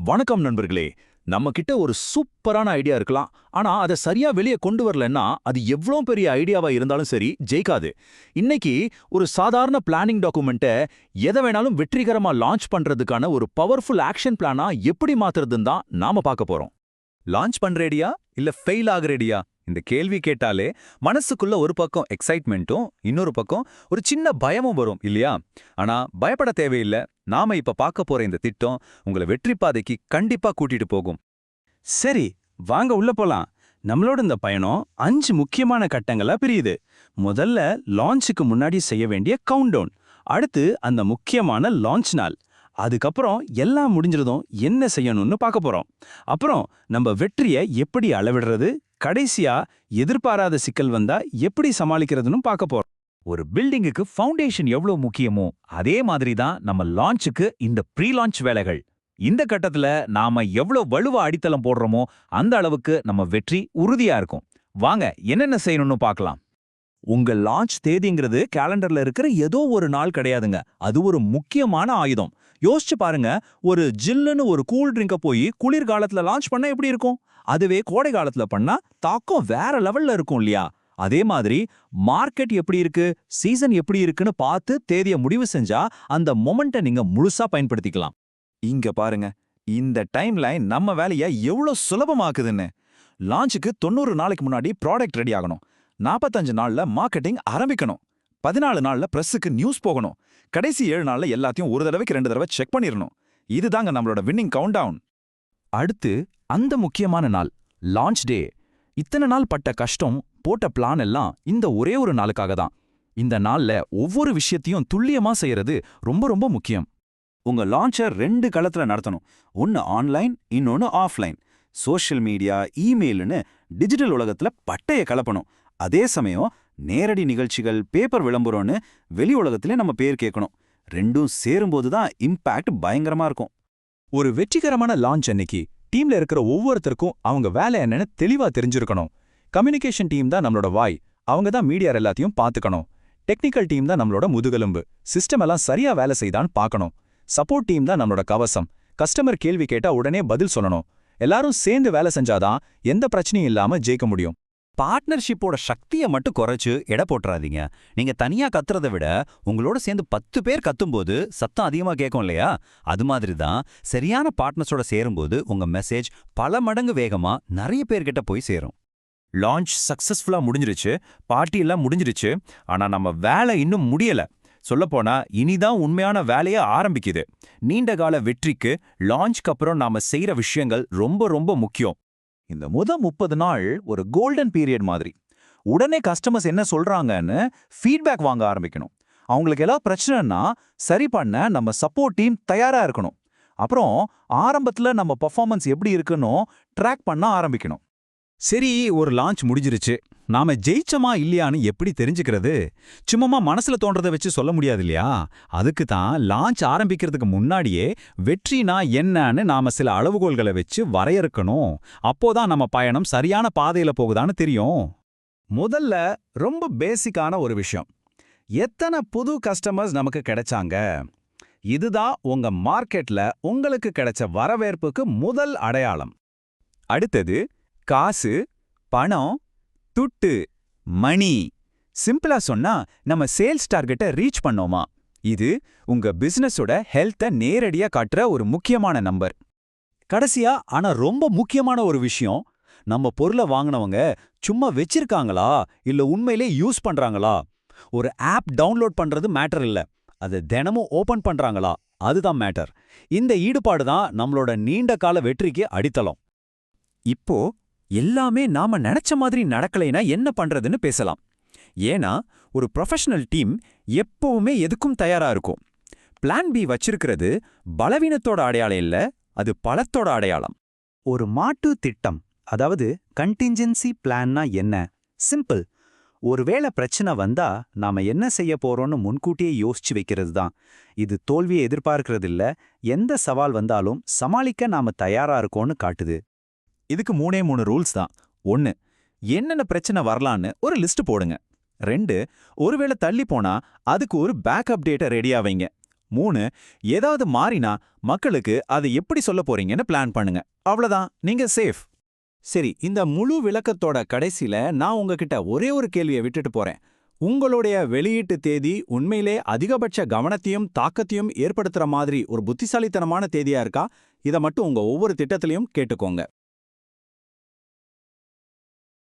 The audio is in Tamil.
வணக்கம் நண்பர்களே. நம்ம கிட்ட ஒரு சூப்பரான ஐடியா இருக்கலாம். ஆனா அத சரியா வெளிய கொண்டு வரலன்னா அது எவ்ளோ பெரிய ஐடியாவா இருந்தாலும் சரி ஜெயிக்காது. இன்னைக்கு ஒரு சாதாரண பிளானிங் டாக்குமெண்ட்ட எத வேணாலும் வெற்றிகரமா லான்ச் பண்றதுக்கான ஒரு பவர்ஃபுல் ஆக்ஷன் பிளானா எப்படி மாத்துறதுன்னு தான் நாம பார்க்க போறோம். லான்ச் பண்றேடியா இல்ல ஃபெயில் ஆகுறேடியா இந்த கேள்வி கேட்டாலே மனசுக்குள்ள ஒரு பக்கம் எக்ஸைட்மெண்ட்டும் இன்னொரு பக்கம் ஒரு சின்ன பயமும் வரும் இல்லையா? ஆனா பயப்பட தேவையில்ல. நாம இப்ப பார்க்க போற இந்த திட்டம் உங்களை வெற்றி பாதைக்கு கண்டிப்பா கூட்டிட்டு போகும். சரி, வாங்க உள்ள போலாம். நம்மளோட இந்த பயணம் 5 முக்கியமான கட்டங்களா பிரியுது. முதல்ல லான்ச்சுக்கு முன்னாடி செய்ய வேண்டிய கவுண்டவுன். அடுத்து அந்த முக்கியமான லான்ச் நாள். அதுக்கப்புறம் எல்லாம் முடிஞ்சதும் என்ன செய்யணும்னு பார்க்க போறோம். அப்புறம் நம்ம வெற்றியை எப்படி அளவிடுறது, கடைசியா எதிர்பாராத சிக்கல் வந்தா எப்படி சமாளிக்கிறதுன்னு பார்க்க போறோம். ஒரு பில்டிங்குக்கு ஃபவுண்டேஷன் எவ்வளவு முக்கியமோ அதே மாதிரி தான் நம்ம லான்ச்சுக்கு இந்த ப்ரீ லான்ச் வேலைகள். இந்த கட்டத்துல நாம எவ்வளவு வலுவா அடித்தளம் போடுறோமோ அந்த அளவுக்கு நம்ம வெற்றி உறுதியா இருக்கும். வாங்க என்னென்ன செய்யணும்னு பார்க்கலாம். உங்க லான்ச் தேதிங்கிறது கேலண்டர்ல இருக்கிற ஏதோ ஒரு நாள் கிடையாதுங்க. அது ஒரு முக்கியமான ஆயுதம். யோசிச்சு பாருங்க, ஒரு ஜில்லுன்னு ஒரு கூல் ட்ரிங்க போய் குளிர்காலத்துல லான்ச் பண்ணா எப்படி இருக்கும்? அதுவே கோடை காலத்துல பண்ணா தாக்கம் வேற லெவல்ல இருக்கும் இல்லையா? அதே மாதிரி மார்க்கெட் எப்படி இருக்கு, சீசன் எப்படி இருக்குன்னு பார்த்து தேதியை முடிவு செஞ்சா அந்த மொமெண்ட்டை நீங்க முழுசா பயன்படுத்திக்கலாம். இங்க பாருங்க, இந்த டைம்லைன் நம்ம வேலையை எவ்வளவு சுலபமாக்குதுன்னு. லான்ச்சுக்கு 90 நாளைக்கு முன்னாடி ப்ராடக்ட் ரெடி ஆகணும். 45 நாள்ல மார்க்கெட்டிங் ஆரம்பிக்கணும். 14 நாள்ல பிரஸ்ஸுக்கு நியூஸ் போகணும். கடைசி 7 நாள்ல எல்லாத்தையும் ஒரு தடவைக்கு 2 தடவை செக் பண்ணிரணும். இதுதாங்க நம்மளோட வின்னிங் கவுண்டவுன். அடுத்து அந்த முக்கியமான நாள், லான்ச் டே. இத்தனை நாள் பட்ட கஷ்டம், போட்ட பிளான் எல்லாம் இந்த ஒரே ஒரு நாளுக்காக தான். இந்த நாள்ல ஒவ்வொரு விஷயத்தையும் துல்லியமா செய்யறது ரொம்ப ரொம்ப முக்கியம். உங்க லான்ச்சை 2 களத்துல நடத்தணும். ஒன்னு ஆன்லைன், இன்னொன்னு ஆஃப்லைன். சோஷியல் மீடியா, இமெயில்னு டிஜிட்டல் உலகத்துல பட்டைய கலப்பணும். அதே சமயம் நேரடி நிகழ்ச்சிகள், பேப்பர் விளம்பரம்னு வெளி உலகத்திலே நம்ம பேர் கேட்கணும். ரெண்டும் சேரும்போது தான் இம்பாக்ட் பயங்கரமா இருக்கும். ஒரு வெற்றிகரமான லான்ச் அன்னைக்கு டீம்ல இருக்கிற ஒவ்வொருத்தருக்கும் அவங்க வேலை என்னன்னு தெளிவா தெரிஞ்சிருக்கணும். கம்யூனிகேஷன் டீம் தான் நம்மளோட வாய், அவங்க தான் மீடியா எல்லாத்தையும் பார்த்துக்கணும். டெக்னிக்கல் டீம் தான் நம்மளோட முதுகெலும்பு, சிஸ்டம் எல்லாம் சரியா வேலை செய்தான்னு பார்க்கணும். சப்போர்ட் டீம் தான் நம்மளோட கவசம், கஸ்டமர் கேள்வி கேட்டா உடனே பதில் சொல்லணும். எல்லாரும் சேர்ந்து வேலை செஞ்சாதான் எந்த பிரச்சனையும் இல்லாம ஜெயிக்க முடியும். பார்ட்னர்ஷிப்போட சக்தியை மட்டும் குறைச்சு எடை போட்டுறாதீங்க. நீங்க தனியா கத்துறதை விட உங்களோட சேர்ந்து 10 பேர் கத்தும்போது சத்தம் அதிகமா கேட்கும் இல்லையா? அது மாதிரி தான் சரியான பார்ட்னர்ஸோட சேரும்போது உங்க மெசேஜ் பல மடங்கு வேகமா நிறைய பேர்கிட்ட போய் சேரும். லான்ச் சக்சஸ்ஃபுல்லா முடிஞ்சிருச்சு, பார்ட்டி எல்லாம் முடிஞ்சிருச்சு. ஆனா நம்ம வேலை இன்னும் முடியல. சொல்லப்போனா இனிதான் உண்மையான வேலையை ஆரம்பிக்குது. நீண்ட கால வெற்றிக்கு லான்ச்க்கு அப்புறம் நாம செய்யற விஷயங்கள் ரொம்ப ரொம்ப முக்கியம். இந்த 30 நாள் ஒரு கோல்டன் பீரியட் மாதிரி. உடனே கஸ்டமர்ஸ் என்ன சொல்றாங்கன்னு ஃபீட்பேக் வாங்க ஆரம்பிக்கணும். அவங்களுக்கு எல்லாம் பிரச்சனைன்னா சரி பண்ண நம்ம சப்போர்ட் டீம் தயாரா இருக்கணும். அப்புறம் ஆரம்பத்துல நம்ம பெர்ஃபார்மன்ஸ் எப்படி இருக்குன்னு ட்ராக் பண்ண ஆரம்பிக்கணும். சரி, ஒரு லான்ச் முடிஞ்சிருச்சு. நாம ஜெயிச்சமா இல்லையான்னு எப்படி தெரிஞ்சுக்கிறது? சும்மா மனசுல தோன்றதை வச்சு சொல்ல முடியாது இல்லையா? அதுக்கு தான் லான்ச் ஆரம்பிக்கிறதுக்கு முன்னாடியே வெற்றினா என்னன்னு நாம சில அளவுகோல்களை வச்சு வரையறுக்கணும். அப்போதான் நம்ம பயணம் சரியான பாதையில போகுதான்னு தெரியும். முதல்ல ரொம்ப பேசிக்கான ஒரு விஷயம், எத்தனை புது கஸ்டமர்ஸ் நமக்கு கிடைச்சாங்க? இதுதான் உங்க மார்க்கெட்ல உங்களுக்கு கிடைச்ச வரவேற்புக்கு முதல் அடையாளம். அடுத்தது காசு, பணம், துட்டு, மணி. சிம்பிளா சொன்னா நம்ம சேல்ஸ் டார்கெட்டை ரீச் பண்ணோமா? இது உங்க பிசினஸோட ஹெல்த்தை நேரடியா காட்டுற ஒரு முக்கியமான நம்பர். கடைசியா ஆனா ரொம்ப முக்கியமான ஒரு விஷயம், நம்ம பொருளை வாங்கினவங்க சும்மா வச்சிருக்காங்களா இல்ல உண்மையிலே யூஸ் பண்றாங்களா? ஒரு ஆப் டவுன்லோட் பண்றது மேட்டர் இல்ல, அதை தினமும் ஓபன் பண்றாங்களா? அதுதான் மேட்டர். இந்த ஈடுபாடு தான் நம்மளோட நீண்ட கால வெற்றிக்கு அடித்தளம். இப்போ எல்லாமே நாம நினைச்ச மாதிரி நடக்கலைனா என்ன பண்றதுன்னு பேசலாம். ஏன்னா ஒரு ப்ரொஃபஷனல் டீம் எப்பவுமே எதுக்கும் தயாரா இருக்கும். பிளான் பி வச்சிருக்கிறது பலவீனத்தோட அடையாளம் இல்ல, அது பலத்தோட அடையாளம். ஒரு மாற்று திட்டம், அதாவது கண்டின்ஜென்சி பிளான்னா என்ன? சிம்பிள். ஒருவேளை பிரச்சனை வந்தா நாம என்ன செய்ய போறோம்னு முன்கூட்டியே யோசிச்சு வைக்கிறது தான். இது தோல்வியை எதிர்பார்க்கறது இல்ல, எந்த சவால் வந்தாலும் சமாளிக்க நாம தயாரா இருக்கோம்னு காட்டுது. இதுக்கு 3 ரூல்ஸ் தான். 1, என்னென்ன பிரச்சனை வரலான்னு ஒரு லிஸ்ட் போடுங்க. 2, ஒருவேளை தள்ளி போனா அதுக்கு ஒரு பேக்கப் டேட்டை ரெடியா வைங்க. 3 ஏதாவது மாறினா மக்களுக்கு அதை எப்படி சொல்ல போறீங்கன்னு பிளான் பண்ணுங்க. அவ்வளவுதான், நீங்க சேஃப். சரி, இந்த முழு விளக்கத்தோட கடைசில நான் உங்ககிட்ட ஒரே ஒரு கேள்வியை விட்டுட்டு போறேன். உங்களுடைய வெளியீட்டு தேதி உண்மையிலே அதிகபட்ச கவனத்தையும் தாக்கத்தையும் ஏற்படுத்துற மாதிரி ஒரு புத்திசாலித்தனமான தேதியா இருக்கா? இதை மட்டும் உங்க ஒவ்வொரு திட்டத்திலையும் கேட்டுக்கோங்க.